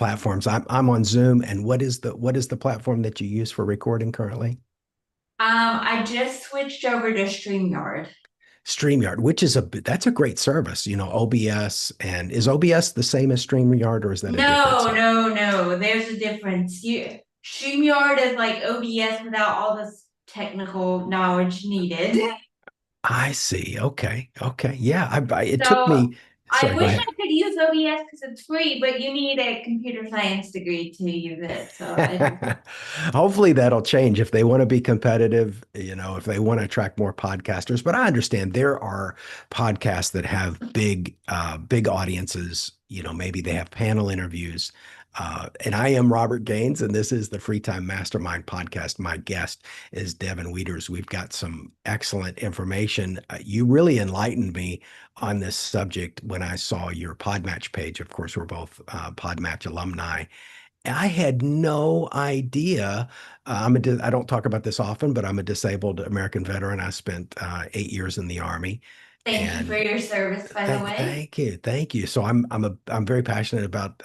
platforms. I'm on Zoom, and what is the platform that you use for recording currently? I just switched over to StreamYard. StreamYard, which is that's a great service, OBS. And is OBS the same as StreamYard, or is that a different No, service? no, no. There's a difference. StreamYard is like OBS without all this technical knowledge needed. I see. Okay. Okay. Yeah. It took So me. I Sorry, go wish ahead. I could use OBS because it's free, but you need a computer science degree to use it. So Hopefully that'll change if they want to be competitive, if they want to attract more podcasters. But I understand there are podcasts that have big audiences. Maybe they have panel interviews. And I am Robert Gaines, and this is the Free Time Mastermind podcast. My guest is Devon Wieters. We've got some excellent information. You really enlightened me on this subject when I saw your Podmatch page. Of course, we're both Podmatch alumni. I had no idea. I don't talk about this often, but I'm a disabled American veteran. I spent 8 years in the Army, thank you for and your service, by the thank, way. thank you, thank you. So I'm very passionate about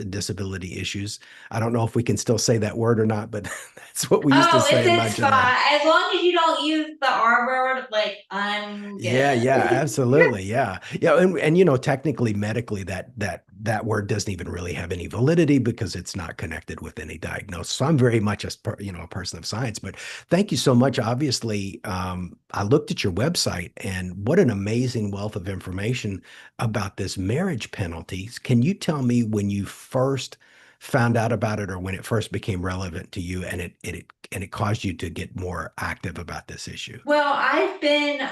disability issues. I don't know if we can still say that word or not, but that's what we used to Oh, say in my it's fine. generation. As long as you don't use the R word, like I'm Yeah, good. yeah, absolutely. Yeah. Yeah, and technically medically that word doesn't even really have any validity because it's not connected with any diagnosis. So I'm very much a person of science, but thank you so much. Obviously, I looked at your website, and what an amazing wealth of information about this marriage penalties. Can you tell me when you first found out about it, or when it first became relevant to you, and it caused you to get more active about this issue? Well, I've been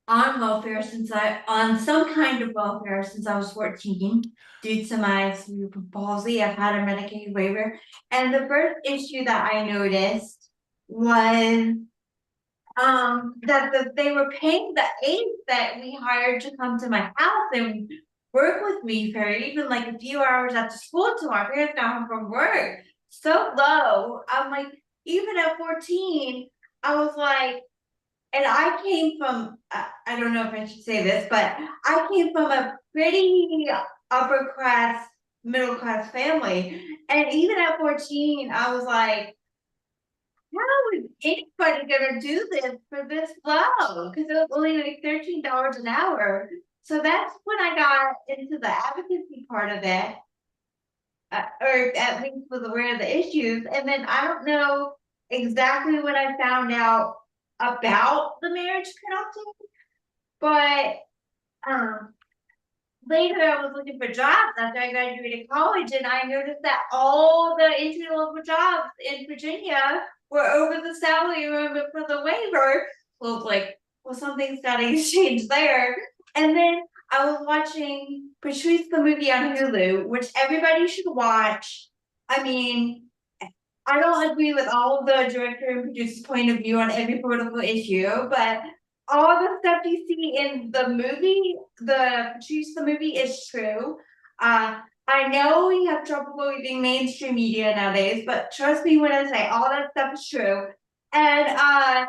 on welfare since I on some kind of welfare since I was 14 due to my cerebral palsy. I've had a Medicaid waiver. And the first issue that I noticed was that they were paying the aides that we hired to come to my house and work with me for even like a few hours after school till my parents got home from work. So low. I'm like, even at 14, I was like, and I came from, I don't know if I should say this, but I came from a pretty upper class, middle class family. And even at 14, I was like, how is anybody gonna do this for this low? Because it was only like $13 an hour. So that's when I got into the advocacy part of it, or at least was aware of the issues. And then I don't know exactly what I found out about the marriage penalty, but later I was looking for jobs after I graduated college, and I noticed that all the entry level jobs in Virginia were over the salary limit for the waiver. So I was like, well, something's got to change there. And then I was watching Patrice the movie on Hulu, which everybody should watch. I mean, I don't agree with all of the director and producer's point of view on every political issue, but all the stuff you see in the movie, the Choose the movie is true. I know we have trouble believing mainstream media nowadays, but trust me when I say all that stuff is true. And I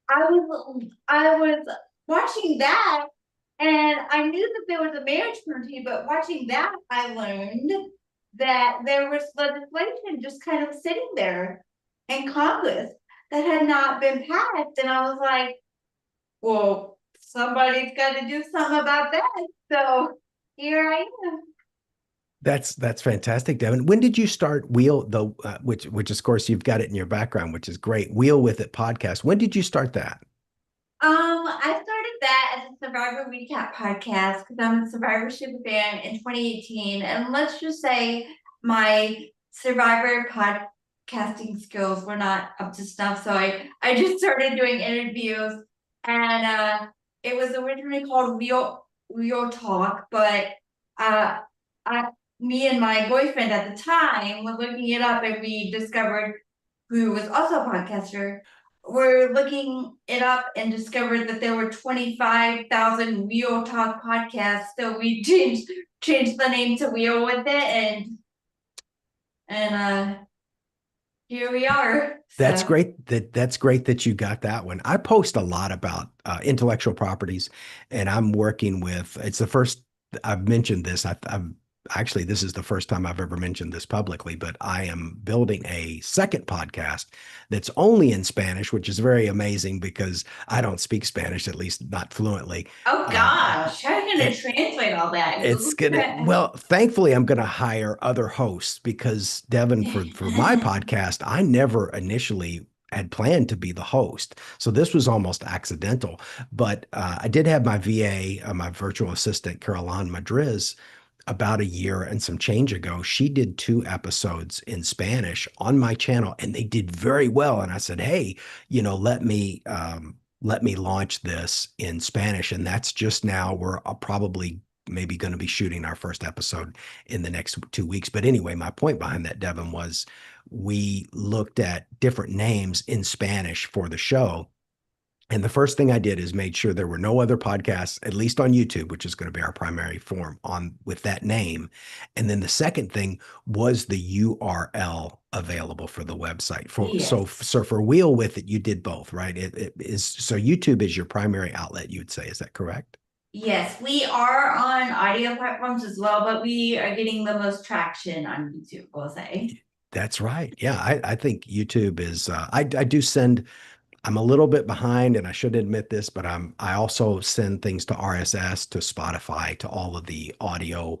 was watching that, and I knew that there was a marriage penalty, but watching that, I learned that there was legislation just kind of sitting there in Congress that had not been passed. And I was like, well, somebody's got to do something about that. So here I am. That's fantastic, Devin. When did you start Wheel the which of course you've got it in your background, which is great. Wheel with It podcast. When did you start that? I started that as a Survivor Recap podcast because I'm a Survivor super fan in 2018. And let's just say my Survivor podcasting skills were not up to snuff. So I just started doing interviews, and it was originally called Real Talk, but uh I me and my boyfriend at the time were looking it up, and we discovered, who was also a podcaster, we're looking it up and discovered that there were 25,000 Wheel Talk podcasts. So we changed the name to Wheel with it, and here we are. That's So great. That's great that you got that one. I post a lot about intellectual properties, and I'm working with. It's the first I've mentioned this. I've actually, this is the first time I've ever mentioned this publicly, but I am building a second podcast that's only in Spanish, which is very amazing because I don't speak Spanish, at least not fluently. Oh Um, gosh, how are you gonna it, translate all that? it's Google gonna, Trans. well, thankfully, I'm gonna hire other hosts because Devin, for my podcast, I never initially had planned to be the host. So this was almost accidental. But I did have my VA, my virtual assistant, Caroline Madriz, about a year and some change ago. She did 2 episodes in Spanish on my channel, and they did very well. And I said, hey, let me launch this in Spanish. And that's just now. We're probably maybe going to be shooting our first episode in the next 2 weeks. But anyway, my point behind that, Devin, was we looked at different names in Spanish for the show. And the first thing I did is made sure there were no other podcasts, at least on YouTube, which is going to be our primary form on with that name. And then the second thing was the URL available for the website. Yes. So for Wheel With It, you did both, right? It is so YouTube is your primary outlet, you'd say. Is that correct? Yes, we are on audio platforms as well, but we are getting the most traction on YouTube, we'll say. That's right. Yeah, I think YouTube is. I do send. I'm a little bit behind, and I should admit this, but I also send things to RSS, to Spotify, to all of the audio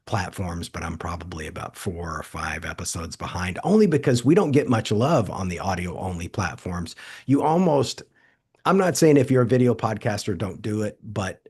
platforms, but I'm probably about 4 or 5 episodes behind, only because we don't get much love on the audio only platforms. You almost, I'm not saying if you're a video podcaster, don't do it, but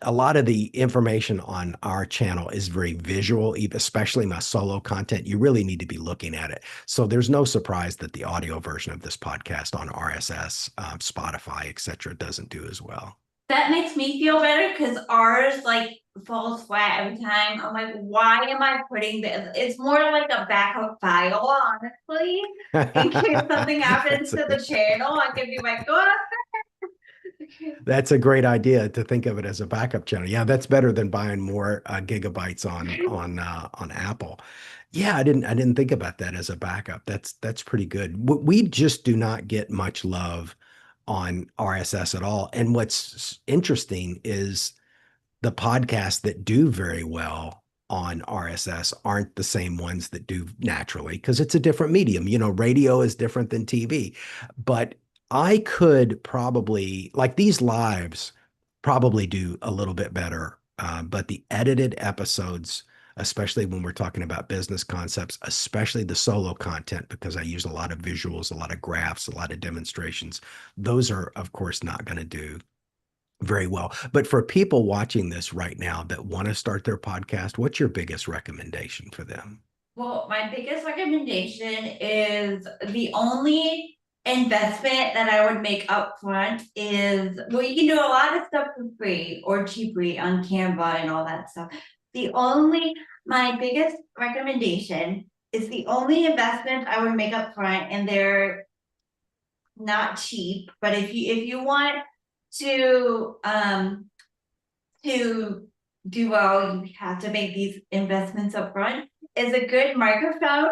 a lot of the information on our channel is very visual, especially my solo content. You really need to be looking at it. So there's no surprise that the audio version of this podcast on RSS, Spotify, etc., doesn't do as well. That makes me feel better because ours like falls flat every time. I'm like, why am I putting this? It's more like a backup file, honestly. In case something happens That's to the channel, I can be like, oh, that's a great idea to think of it as a backup channel. Yeah, that's better than buying more gigabytes on Apple. Yeah, I didn't think about that as a backup. That's pretty good. We just do not get much love on RSS at all. And what's interesting is the podcasts that do very well on RSS aren't the same ones that do naturally because it's a different medium. Radio is different than TV. But I could probably, like these lives, probably do a little bit better. But the edited episodes, especially when we're talking about business concepts, especially the solo content, because I use a lot of visuals, a lot of graphs, a lot of demonstrations, those are, of course, not going to do very well. But for people watching this right now that want to start their podcast, what's your biggest recommendation for them? well, my biggest recommendation is the only investment that I would make up front is, well, you can do a lot of stuff for free or cheaply on Canva and all that stuff. My biggest recommendation is the only investment I would make up front, and they're not cheap, but if you want to do well, you have to make these investments up front, is a good microphone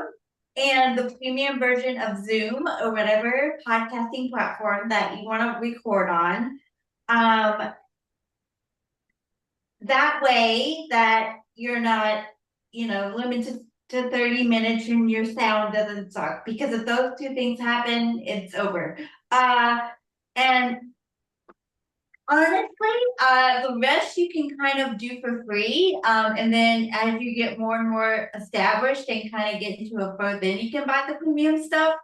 and the premium version of Zoom or whatever podcasting platform that you want to record on. That way that you're not, limited to 30 minutes and your sound doesn't suck, because if those two things happen, it's over. And honestly, the rest you can kind of do for free. And then as you get more and more established and kind of get into a flow, then you can buy the premium stuff.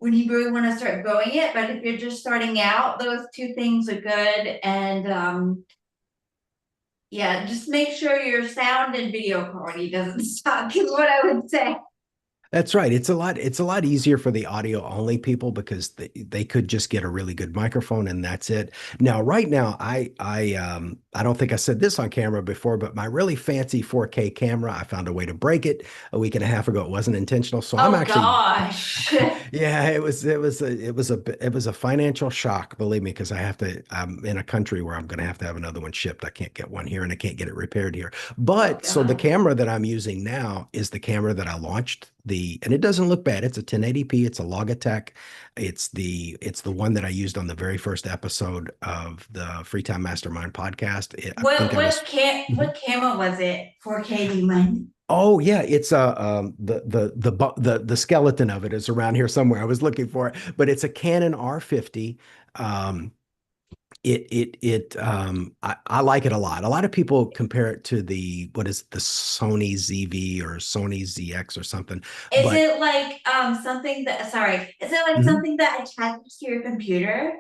When you really want to start growing it. But if you're just starting out, those two things are good. And yeah, just make sure your sound and video quality doesn't suck is what I would say. That's right. It's a lot easier for the audio only people because they could just get a really good microphone and that's it. Now, right now, I don't think I said this on camera before, but my really fancy 4K camera, I found a way to break it a week and a half ago. It wasn't intentional. So I'm Oh actually gosh. yeah, it was a financial shock, believe me, because I'm in a country where I'm going to have another one shipped. I can't get one here and I can't get it repaired here. Oh But so the god. camera that I'm using now is the camera that I launched and it doesn't look bad. It's a 1080p. It's a Logitech. It's the one that I used on the very first episode of the Freetime Mastermind podcast. I think I was. Mhm. What camera was it? 4K, do you mind? Oh yeah, it's the skeleton of it is around here somewhere. I was looking for it, but it's a Canon R50. Um, I like it a lot. A lot of people compare it to the what is the Sony ZV or Sony ZX or something, Is but it like something that sorry, is it like mhm. something that attaches to your computer?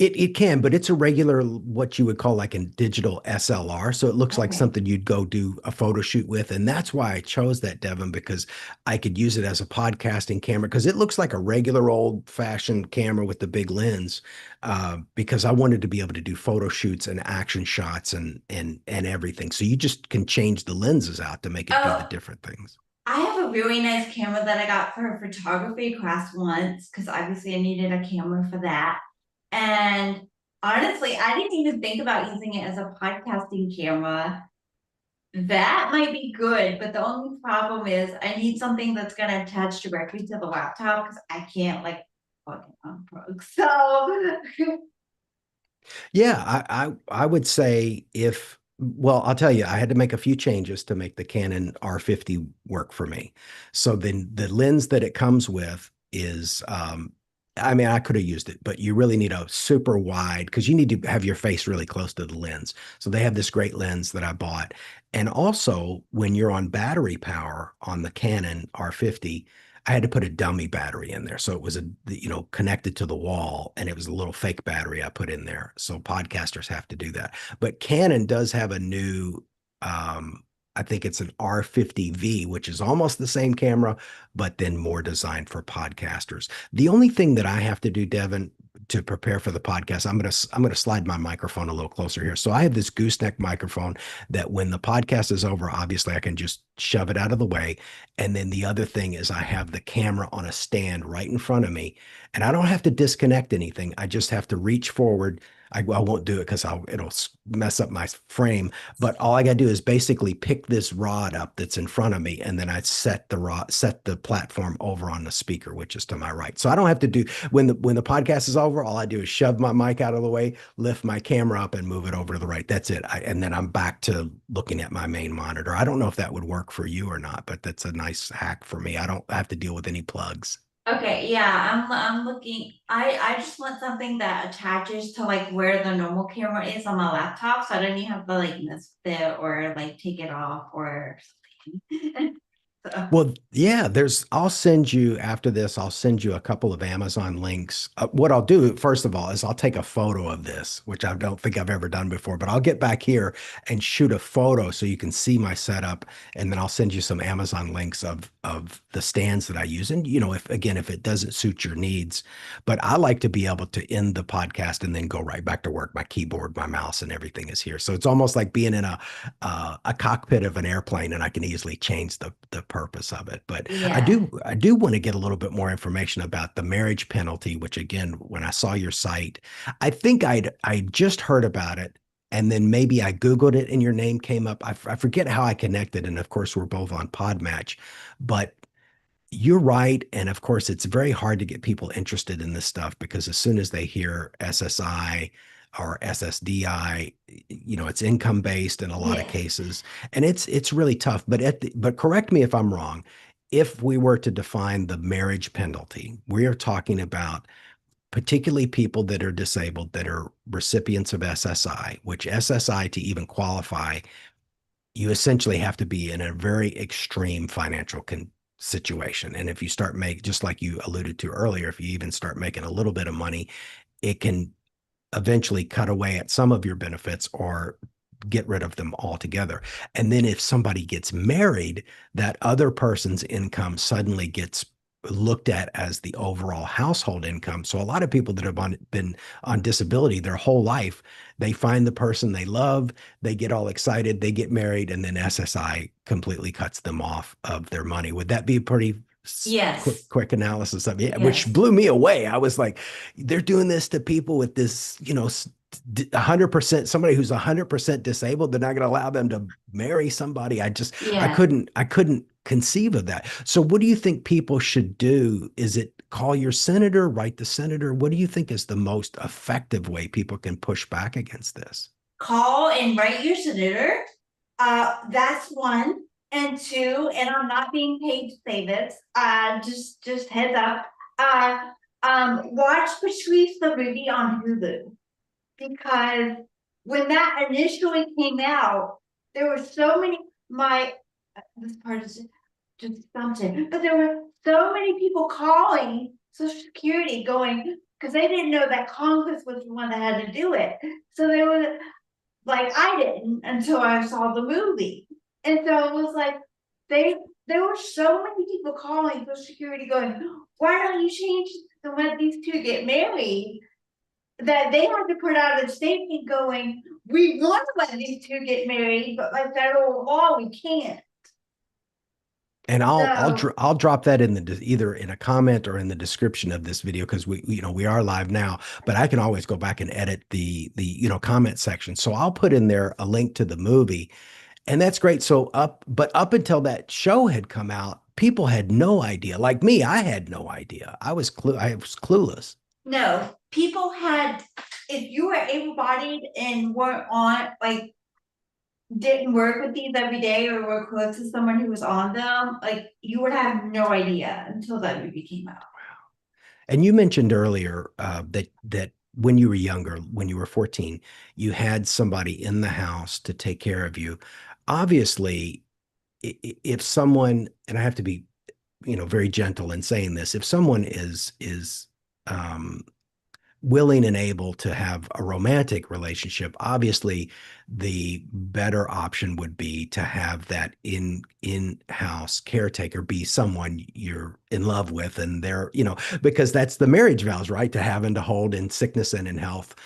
It can, but it's a regular what you would call like a digital SLR. So it looks like Okay. something you'd go do a photo shoot with. And that's why I chose that, Devon, because I could use it as a podcasting camera because it looks like a regular old-fashioned camera with the big lens. Because I wanted to be able to do photo shoots and action shots and everything. So you just can change the lenses out to make it do the Oh, different things. I have a really nice camera that I got for a photography class once because obviously I needed a camera for that. And honestly, I didn't even think about using it as a podcasting camera. That might be good, but the only problem is I need something that's gonna attach directly to the laptop because I can't like plug it unplug. So Yeah, I would say if well, I'll tell you, I had to make a few changes to make the Canon R50 work for me. So then the lens that it comes with is I mean, I could have used it, but you really need a super wide because you need to have your face really close to the lens. So they have this great lens that I bought. And also, when you're on battery power on the Canon R50, I had to put a dummy battery in there. So it was connected to the wall and it was a little fake battery I put in there. So podcasters have to do that. But Canon does have a new, I think it's an R50V, which is almost the same camera, but then more designed for podcasters. The only thing that I have to do, Devon, to prepare for the podcast, I'm gonna slide my microphone a little closer here. So I have this gooseneck microphone that when the podcast is over, obviously I can just shove it out of the way. And then the other thing is I have the camera on a stand right in front of me, and I don't have to disconnect anything. I just have to reach forward. I won't do it because it'll mess up my frame. But all I got to do is basically pick this rod up that's in front of me, and then I set the platform over on the speaker, which is to my right. So I don't have to do when the podcast is over. All I do is shove my mic out of the way, lift my camera up, and move it over to the right. That's it. And then I'm back to looking at my main monitor. I don't know if that would work for you or not, but that's a nice hack for me. I don't have to deal with any plugs. okay, yeah, I'm looking. I just want something that attaches to like where the normal camera is on my laptop, so I don't even have to like misfit or like take it off or something. So, Well, yeah, I'll send you after this, I'll send you a couple of Amazon links. What I'll do, first of all, is I'll take a photo of this, which I don't think I've ever done before, but I'll get back here and shoot a photo so you can see my setup. And then I'll send you some Amazon links of the stands that I use. And, if it doesn't suit your needs, but I like to be able to end the podcast and then go right back to work. My keyboard, my mouse, and everything is here. So it's almost like being in a cockpit of an airplane, and I can easily change the purpose of it. But yeah. I do want to get a little bit more information about the marriage penalty, which again, when I saw your site, I think I just heard about it. And then maybe I Googled it and your name came up. I forget how I connected. And of course, we're both on Podmatch, but you're right. And of course, it's very hard to get people interested in this stuff because as soon as they hear SSI or SSDI, it's income based in a lot of Yes. cases, and it's really tough. But correct me if I'm wrong. If we were to define the marriage penalty, we are talking about particularly people that are disabled that are recipients of SSI, which SSI to even qualify you essentially have to be in a very extreme financial situation. And if you start just like you alluded to earlier, if you even start making a little bit of money, it can eventually cut away at some of your benefits or get rid of them altogether. And then if somebody gets married, that other person's income suddenly gets looked at as the overall household income. So a lot of people that have been on disability their whole life, they find the person they love, they get all excited, they get married, and then SSI completely cuts them off of their money. Would that be a pretty Yes. quick analysis of it, which Yes. blew me away. I was like, they're doing this to people with this, 100%, somebody who's 100% disabled. They're not going to allow them to marry somebody. Yeah. I couldn't conceive of that. So what do you think people should do? Is it call your senator, write the senator? What do you think is the most effective way people can push back against this? Call and write your senator. That's one. And two, and I'm not being paid to say this, just heads up. Watch Patrice the movie on Hulu, because when that initially came out, there were so many, my, this part is just something, but there were so many people calling Social Security going, because they didn't know that Congress was the one that had to do it. So they were like, I didn't until I saw the movie. And so it was like, they, there were so many people calling Social Security going, why don't you change to let these two get married? That they had to put out a statement going, we want to let these two get married, but by federal law, we can't. And So, I'll drop that in the either in a comment or in the description of this video because we are live now, but I can always go back and edit the comment section. So I'll put in there a link to the movie, and that's great. So up until that show had come out, people had no idea. Like me, I had no idea. I was clueless. no, people had, if you were able-bodied and weren't on, like, didn't work with these every day or were close to someone who was on them, like, you would have no idea until that movie came out. And you mentioned earlier that when you were younger, when you were 14, you had somebody in the house to take care of you. Obviously, if someone, and I have to be, very gentle in saying this, if someone is um, willing and able to have a romantic relationship, obviously the better option would be to have that in-house caretaker be someone you're in love with, and they're, because that's the marriage vows, right? To have and to hold in sickness and in health.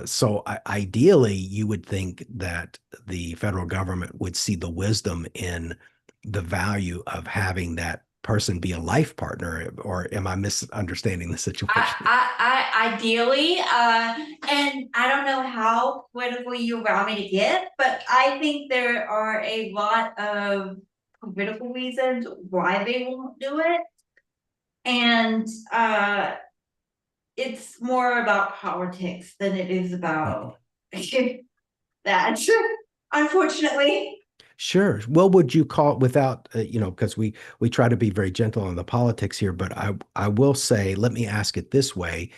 So ideally, you would think that the federal government would see the wisdom in the value of having that person be a life partner, or am I misunderstanding the situation? Ideally, and I don't know how political you allow me to get, but I think there are a lot of political reasons why they won't do it. And it's more about politics than it is about that, unfortunately. Sure. Well, would you call without, because we try to be very gentle on the politics here, but I will say, let me ask it this way.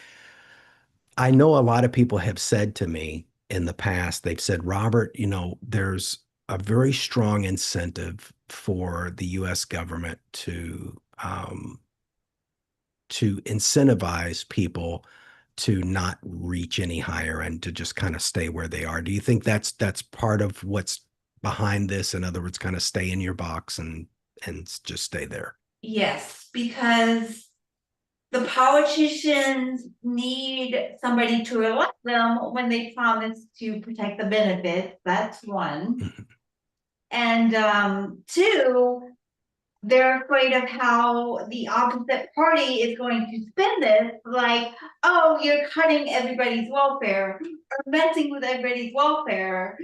I know a lot of people have said to me in the past, they've said, Robert, there's a very strong incentive for the U.S. government to incentivize people to not reach any higher and to just kind of stay where they are. Do you think that's part of what's behind this? In other words, kind of stay in your box and just stay there. Yes, because the politicians need somebody to elect them when they promise to protect the benefits. That's one. Mhm. And two, they're afraid of how the opposite party is going to spin this, like, oh, you're cutting everybody's welfare or messing with everybody's welfare.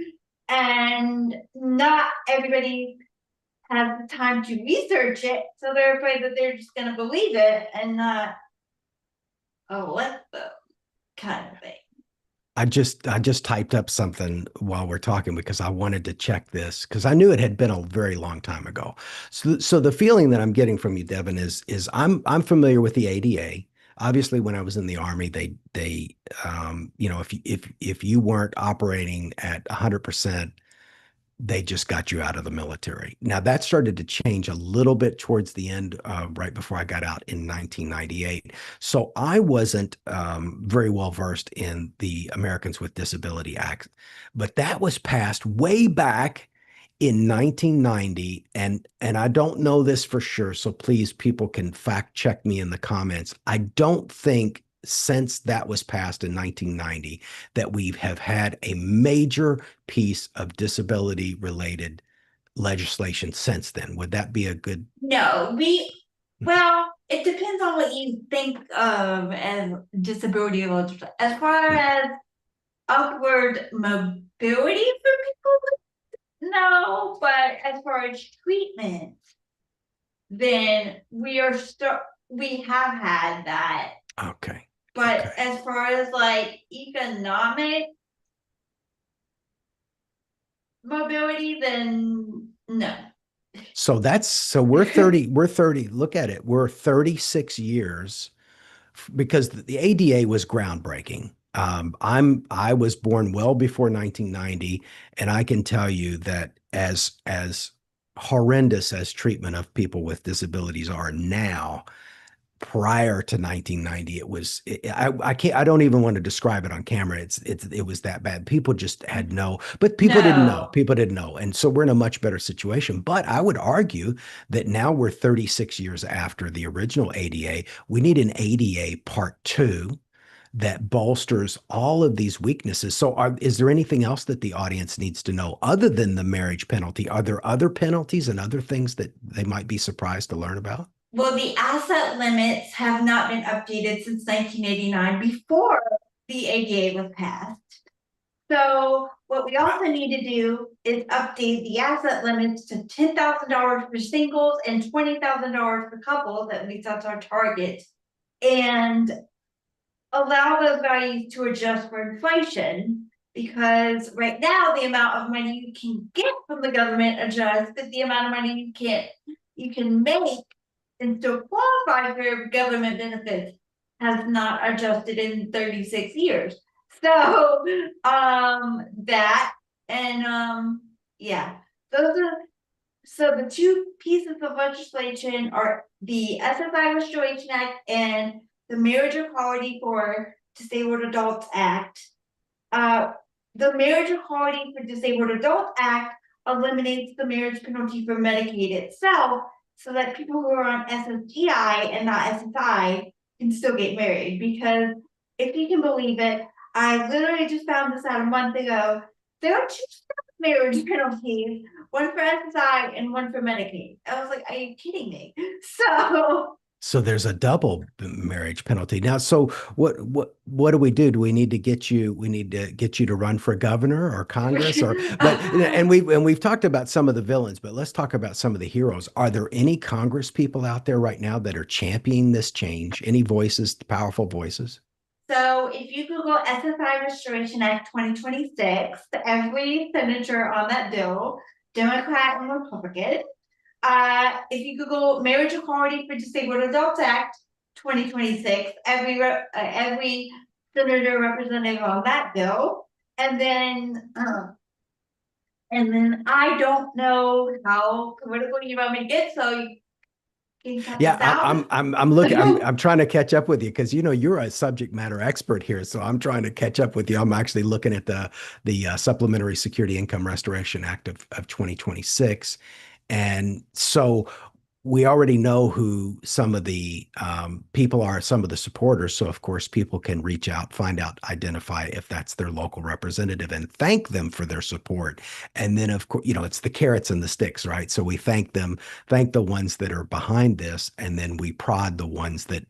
And not everybody has the time to research it, so they're afraid that they're just gonna believe it and not, oh, what the kind of thing. I just typed up something while we're talking because I wanted to check this because I knew it had been a very long time ago. So the feeling that I'm getting from you, Devin, is I'm familiar with the ADA. Obviously, when I was in the Army, they if you weren't operating at 100%, they just got you out of the military. Now that started to change a little bit towards the end, right before I got out in 1998. So I wasn't very well versed in the Americans with Disability Act, but that was passed way back in 1990, and I don't know this for sure, so please people can fact check me in the comments. I don't think since that was passed in 1990 that we have had a major piece of disability related legislation since then. Would that be a good? No, well, it depends on what you think of as disability eligible. As far as upward mobility for people, no, but as far as treatment, then we have had that. Okay. But Okay. as far as like economic mobility, then no. So we're 30, look at it. We're 36 years because the ADA was groundbreaking. I was born well before 1990, and I can tell you that as horrendous as treatment of people with disabilities are now, prior to 1990, I can't, I don't even want to describe it on camera. It was that bad. People just had but No. people didn't know. And so we're in a much better situation. But I would argue that now we're 36 years after the original ADA. We need an ADA part two that bolsters all of these weaknesses. So is there anything else that the audience needs to know other than the marriage penalty? Are there other penalties and other things that they might be surprised to learn about? Well, the asset limits have not been updated since 1989 before the ADA was passed. So what we also need to do is update the asset limits to $10,000 for singles and $20,000 for couples, at least that's our target, and allow those values to adjust for inflation. Because right now, the amount of money you can get from the government adjusts, but the amount of money you can make and still qualify for government benefits has not adjusted in 36 years. So that and yeah, those are so the two pieces of legislation are the SSI Restoration Act and the Marriage Equality for Disabled Adults Act. Uh, the Marriage Equality for Disabled Adults Act eliminates the marriage penalty for Medicaid itself, so that people who are on SSI and not SSI can still get married. Because if you can believe it, I literally just found this out a month ago. There are two marriage penalties, one for SSI and one for Medicaid. I was like, are you kidding me? So So there's a double marriage penalty. Now, so what do we do? Do we need to get you we need to get you to run for governor or Congress or but we've talked about some of the villains, but let's talk about some of the heroes. Are there any Congress people out there right now that are championing this change? Any voices, powerful voices? So if you Google SSI Restoration Act 2026, every senator on that bill, Democrat and Republican, if you Google Marriage Equality for Disabled Adults Act 2026, every senator representative on that bill, and then I don't know how political you want me to get, so you can cut Yeah, this out. I'm looking, I'm trying to catch up with you because you're a subject matter expert here, so I'm trying to catch up with you. I'm actually looking at the Supplementary Security Income Restoration Act of 2026, and so we already know who some of the people are, some of the supporters. So, of course, people can reach out, find out, identify if that's their local representative and thank them for their support. And then, of course, it's the carrots and the sticks, right? So we thank them, thank the ones that are behind this, and then we prod the ones that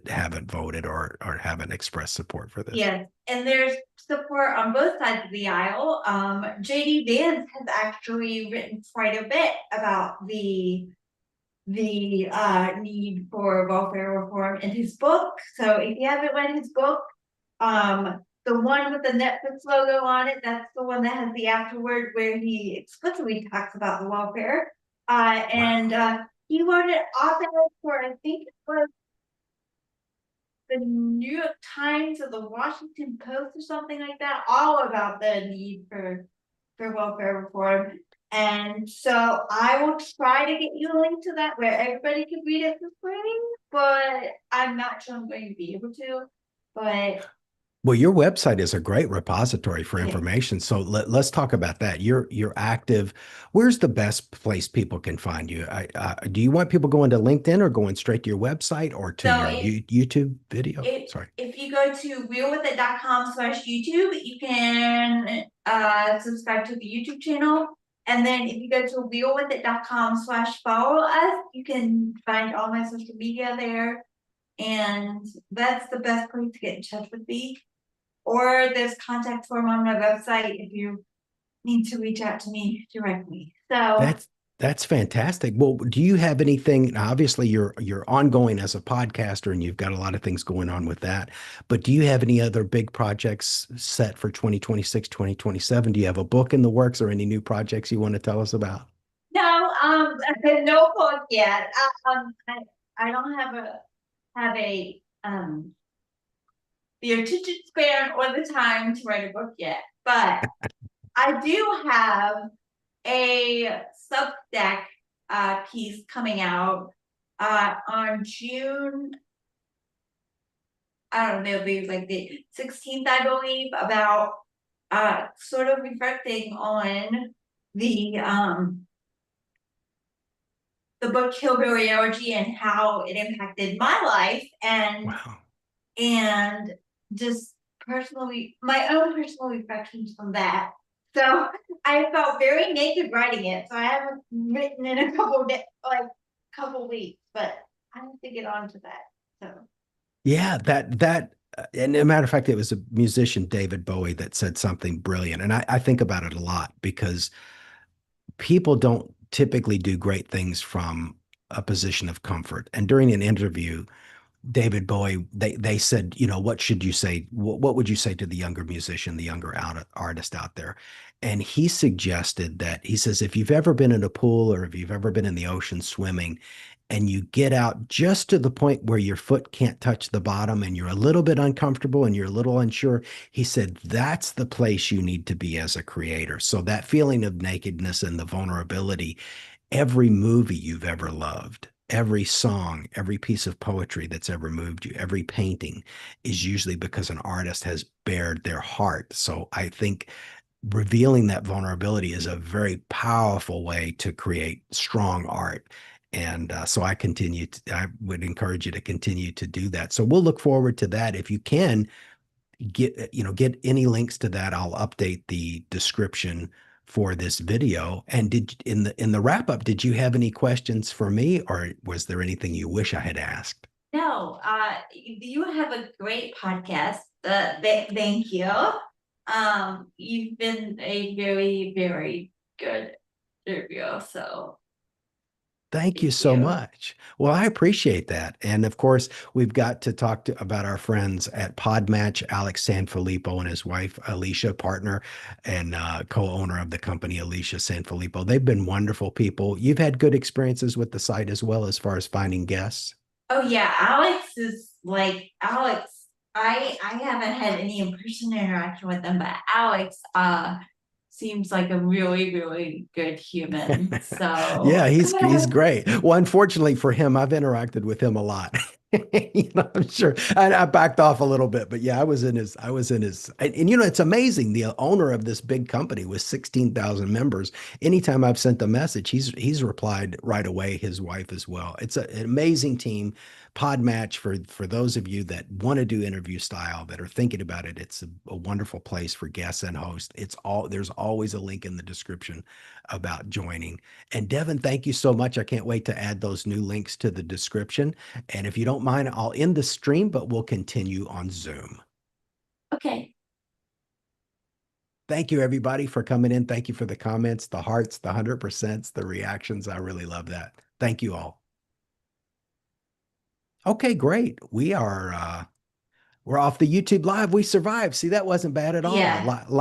haven't voted or haven't expressed support for this. Yes, and there's support on both sides of the aisle. JD Vance has actually written quite a bit about the need for welfare reform in his book. So if you haven't read his book, the one with the Netflix logo on it, that's the one that has the afterword where he explicitly talks about the welfare. And he wrote an op-ed for, I think it was the New York Times or the Washington Post or something like that, all about the need for welfare reform. And so I will try to get you a link to that where everybody can read it for free, but I'm not sure I'm going to be able to. But Well, your website is a great repository for yeah. information. So let's talk about that. You're active. Where's the best place people can find you? Do you want people going to LinkedIn or going straight to your website or to So your YouTube video? Sorry. if you go to realwithit.com/YouTube, you can subscribe to the YouTube channel. And then if you go to realwithit.com/follow us, you can find all my social media there. And that's the best place to get in touch with me. Or there's contact form on my website if you need to reach out to me directly. So That's That's fantastic. Well, do you have anything? Now, obviously, you're ongoing as a podcaster, and you've got a lot of things going on with that. But do you have any other big projects set for 2026, 2027? Do you have a book in the works or any new projects you want to tell us about? No, no book yet. I don't have a the attention span or the time to write a book yet, but I do have a Substack piece coming out on June. I don't know, maybe like the 16th, I believe, about sort of reflecting on the um the book Hillbilly Elegy and how it impacted my life Wow. and just personally my own personal reflections from that. So I felt very naked writing it. So I haven't written in a couple of like couple weeks, but I have to get on to that. So Yeah, and a matter of fact, it was a musician, David Bowie, that said something brilliant. And I think about it a lot because people don't typically do great things from a position of comfort. And during an interview, David Bowie, they said, what should you say? What would you say to the younger musician, the younger artist out there? And he suggested that he says, if you've ever been in a pool or if you've ever been in the ocean swimming and you get out just to the point where your foot can't touch the bottom and you're a little bit uncomfortable and you're a little unsure, he said, that's the place you need to be as a creator. So that feeling of nakedness and the vulnerability, every movie you've ever loved, every song, every piece of poetry that's ever moved you, every painting is usually because an artist has bared their heart. So I think revealing that vulnerability is a very powerful way to create strong art. And so I would encourage you to continue to do that. So we'll look forward to that. If you can, get any links to that. I'll update the description for this video. And in the wrap up, did you have any questions for me, or was there anything you wish I had asked? no, you have a great podcast. Thank you. You've been a very, very good interview. So Thank you thank so you. much. Well, I appreciate that. And of course, we've got to talk about our friends at Podmatch, Alex Sanfilippo and his wife, Alicia, partner and co-owner of the company, Alicia Sanfilippo. They've been wonderful people. You've had good experiences with the site as well as far as finding guests. Oh yeah, Alex is like Alex. I haven't had any in-person interaction with him, but Alex seems like a really, really good human. Yeah, So he's great. Well, unfortunately for him, I've interacted with him a lot. I'm sure. And I backed off a little bit, but yeah, and it's amazing. The owner of this big company with 16,000 members, anytime I've sent a message, he's replied right away, his wife as well. It's an amazing team. Podmatch for those of you that want to do interview style that are thinking about it, it's a wonderful place for guests and hosts. There's always a link in the description about joining. And Devon, thank you so much. I can't wait to add those new links to the description. And if you don't mind, I'll end the stream, but we'll continue on Zoom. okay. Thank you, everybody, for coming in. Thank you for the comments, the hearts, the 100%, the reactions. I really love that. Thank you all. Okay, great. We're off the YouTube live. We survived. See, that wasn't bad at all. Yeah. Live